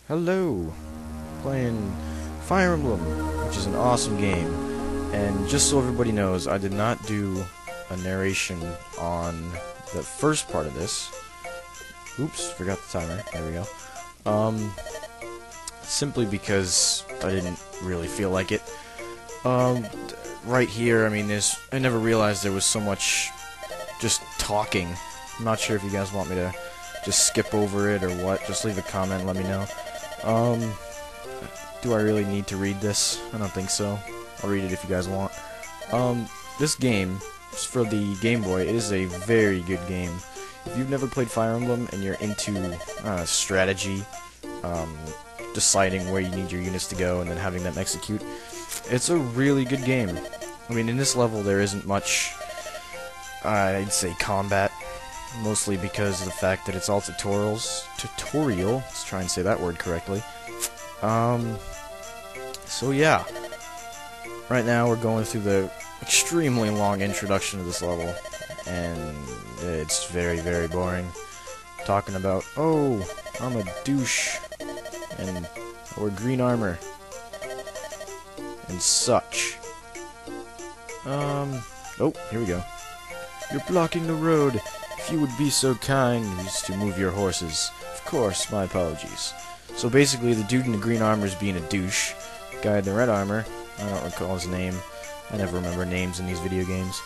Hello! Playing Fire Emblem, which is an awesome game. And just so everybody knows, I did not do a narration on the first part of this. Oops, forgot the timer. There we go. Simply because I didn't really feel like it. Right here, I mean, I never realized there was so much just talking. I'm not sure if you guys want me to just skip over it or what. Just leave a comment and let me know. Do I really need to read this? I don't think so. I'll read it if you guys want. This game, for the Game Boy, it is a very good game. If you've never played Fire Emblem and you're into strategy, deciding where you need your units to go and then having them execute, it's a really good game. I mean, in this level there isn't much, I'd say, combat, mostly because of the fact that it's all tutorial, let's try and say that word correctly. So yeah, right now we're going through the extremely long introduction to this level, and it's very, very boring. Talking about, oh, I'm a douche, and or green armor, and such. Oh, here we go. You're blocking the road. If you would be so kind as to move your horses. Of course, my apologies. So basically, the dude in the green armor is being a douche. The guy in the red armor, I don't recall his name. I never remember names in these video games.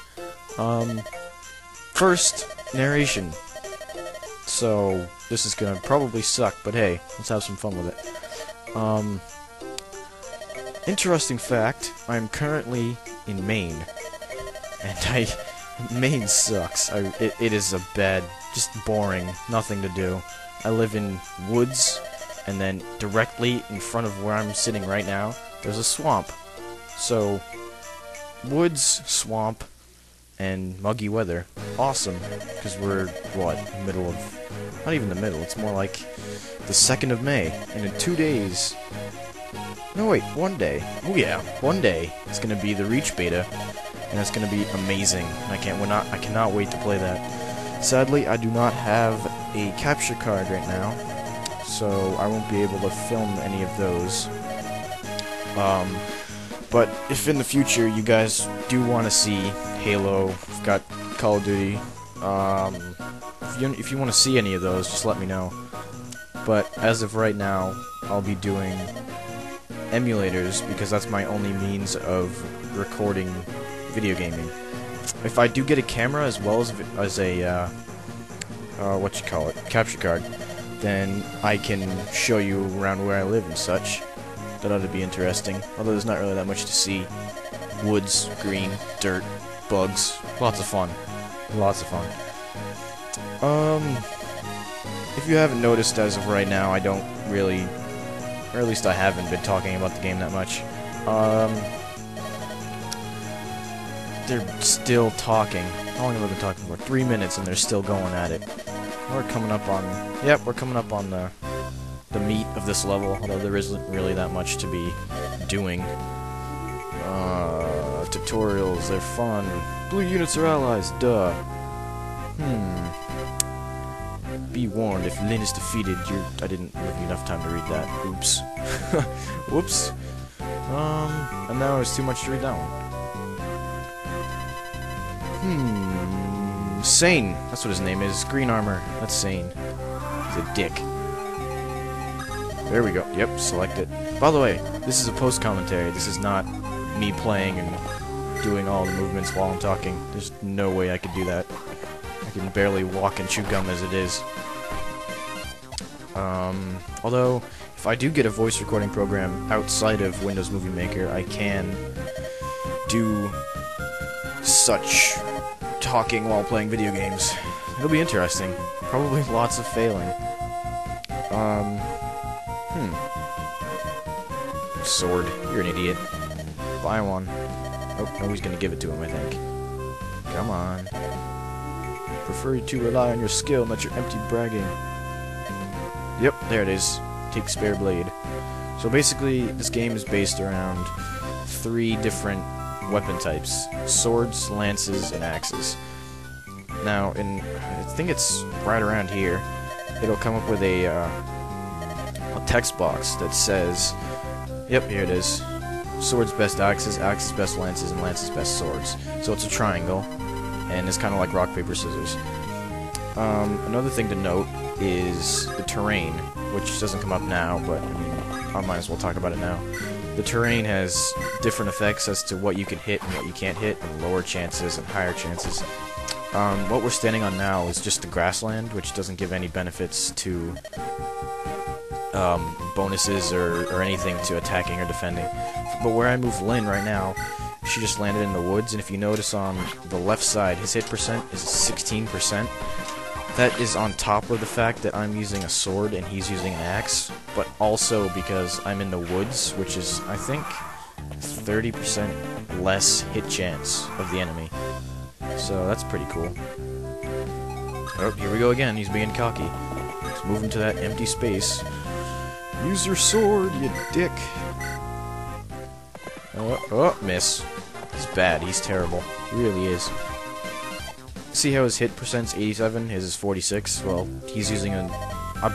First, narration. So, this is gonna probably suck, but hey, let's have some fun with it. Interesting fact, I'm currently in Maine. And Maine sucks. It is a bad, just boring, nothing to do. I live in woods, and then directly in front of where I'm sitting right now, there's a swamp. So, woods, swamp, and muggy weather. Awesome, because we're, what, middle of... Not even the middle, it's more like the 2nd of May, and in 2 days... No, wait, 1 day. Oh yeah, 1 day, it's gonna be the Reach Beta, and it's gonna be amazing. I cannot wait to play that. Sadly, I do not have a capture card right now, so I won't be able to film any of those. But if in the future you guys do want to see Halo, we've got Call of Duty, if you want to see any of those, just let me know. But as of right now, I'll be doing emulators because that's my only means of recording video gaming. If I do get a camera as well as a capture card, then I can show you around where I live and such. That ought to be interesting, although there's not really that much to see. Woods, green, dirt, bugs, lots of fun. Lots of fun. If you haven't noticed, as of right now, I don't really, or at least I haven't been talking about the game that much. They're still talking. How long have I been talking for? 3 minutes, and they're still going at it. We're coming up on... Yep, we're coming up on the meat of this level, although there isn't really that much to be doing. Tutorials, they're fun. Blue units are allies, duh. Be warned, if Lyn is defeated, I didn't give you enough time to read that. Oops. Whoops. And now it's too much to read that one. Sane. That's what his name is. Green armor. That's Sane. He's a dick. There we go. Yep, select it. By the way, this is a post-commentary. This is not me playing and doing all the movements while I'm talking. There's no way I could do that. I can barely walk and chew gum as it is. Although, if I do get a voice recording program outside of Windows Movie Maker, I can do such talking while playing video games. It'll be interesting. Probably lots of failing. Sword. You're an idiot. Buy one. Oh, nobody's gonna give it to him, I think. Come on. Prefer you to rely on your skill, not your empty bragging. Yep, there it is. Take spare blade. So basically, this game is based around 3 different weapon types. Swords, lances, and axes. Now, I think it's right around here. It'll come up with a text box that says, yep, here it is. Swords best axes, axes best lances, and lances best swords. So it's a triangle, and it's kind of like rock, paper, scissors. Another thing to note is the terrain, which doesn't come up now, but I mean, I might as well talk about it now. The terrain has different effects as to what you can hit and what you can't hit, and lower chances and higher chances. What we're standing on now is just the grassland, which doesn't give any benefits to bonuses or anything to attacking or defending. But where I move Lynn right now, she just landed in the woods, and if you notice on the left side, his hit percent is 16%. That is on top of the fact that I'm using a sword and he's using an axe, but also because I'm in the woods, which is, I think, 30% less hit chance of the enemy. So that's pretty cool. Oh, here we go again, he's being cocky. Let's move him to that empty space. Use your sword, you dick! Oh, miss. He's bad, he's terrible. He really is. See how his hit percent's 87, his is 46? Well, he's using a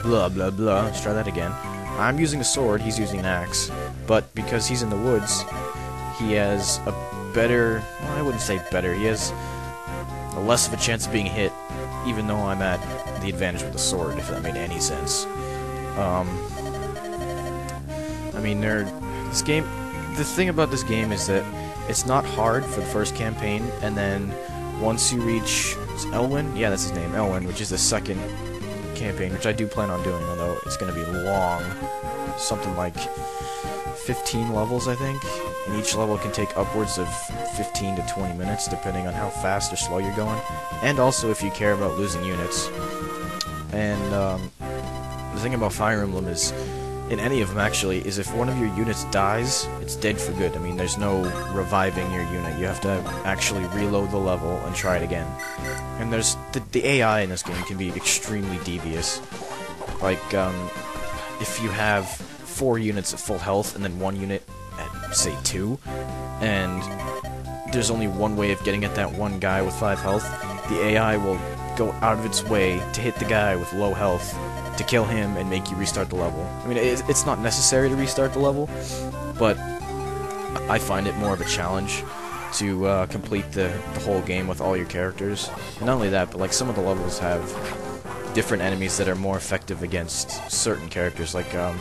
blah blah blah. Let's try that again. I'm using a sword, he's using an axe. But because he's in the woods, he has a better... well, I wouldn't say better. He has a less of a chance of being hit, even though I'm at the advantage with the sword, if that made any sense. I mean, this game... the thing about this game is that it's not hard for the first campaign, and then once you reach Elwyn, yeah, that's his name, Elwyn, which is the second campaign, which I do plan on doing, although it's going to be long, something like 15 levels, I think, and each level can take upwards of 15 to 20 minutes, depending on how fast or slow you're going, and also if you care about losing units. And the thing about Fire Emblem is, in any of them actually, is if one of your units dies, it's dead for good. I mean, there's no reviving your unit. You have to actually reload the level and try it again. And there's the AI in this game can be extremely devious. Like, if you have 4 units at full health and then 1 unit at, say, 2, and there's only one way of getting at that one guy with 5 health, the AI will go out of its way to hit the guy with low health to kill him and make you restart the level. I mean, it's not necessary to restart the level, but I find it more of a challenge to complete the whole game with all your characters. And not only that, but like some of the levels have different enemies that are more effective against certain characters. Like, I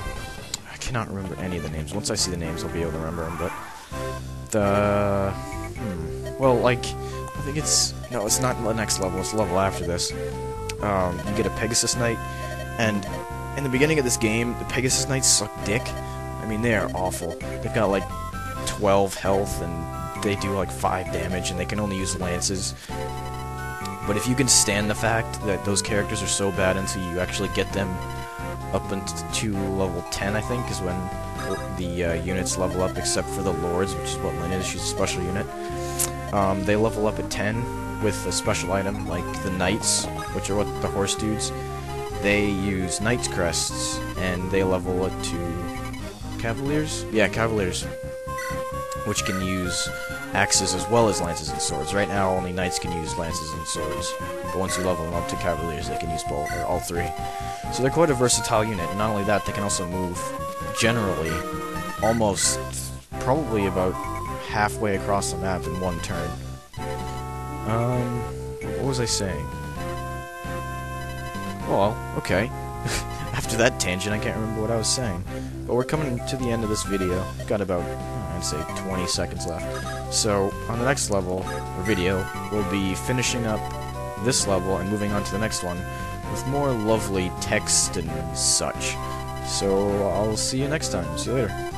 cannot remember any of the names. Once I see the names, I'll be able to remember them, but well, like, I think it's... no, it's not the next level, it's the level after this. You get a Pegasus Knight, and in the beginning of this game, the Pegasus Knights suck dick. I mean, they are awful. They've got like 12 health, and they do like 5 damage, and they can only use lances. But if you can stand the fact that those characters are so bad until you actually get them up into level 10, I think, is when the units level up, except for the Lords, which is what Lynn is. She's a special unit. They level up at 10 with a special item, like the Knights, which are what the horse dudes. They use Knight's Crests, and they level it to Cavaliers? Yeah, Cavaliers, which can use axes as well as lances and swords. Right now, only Knights can use lances and swords, but once you level them up to Cavaliers, they can use both, or all 3. So they're quite a versatile unit, and not only that, they can also move, generally, almost, probably about halfway across the map in one turn. What was I saying? Well, okay. After that tangent, I can't remember what I was saying. But we're coming to the end of this video. We've got about, I'd say, 20 seconds left. So, on the next level, or video, we'll be finishing up this level and moving on to the next one with more lovely text and such. So, I'll see you next time. See you later.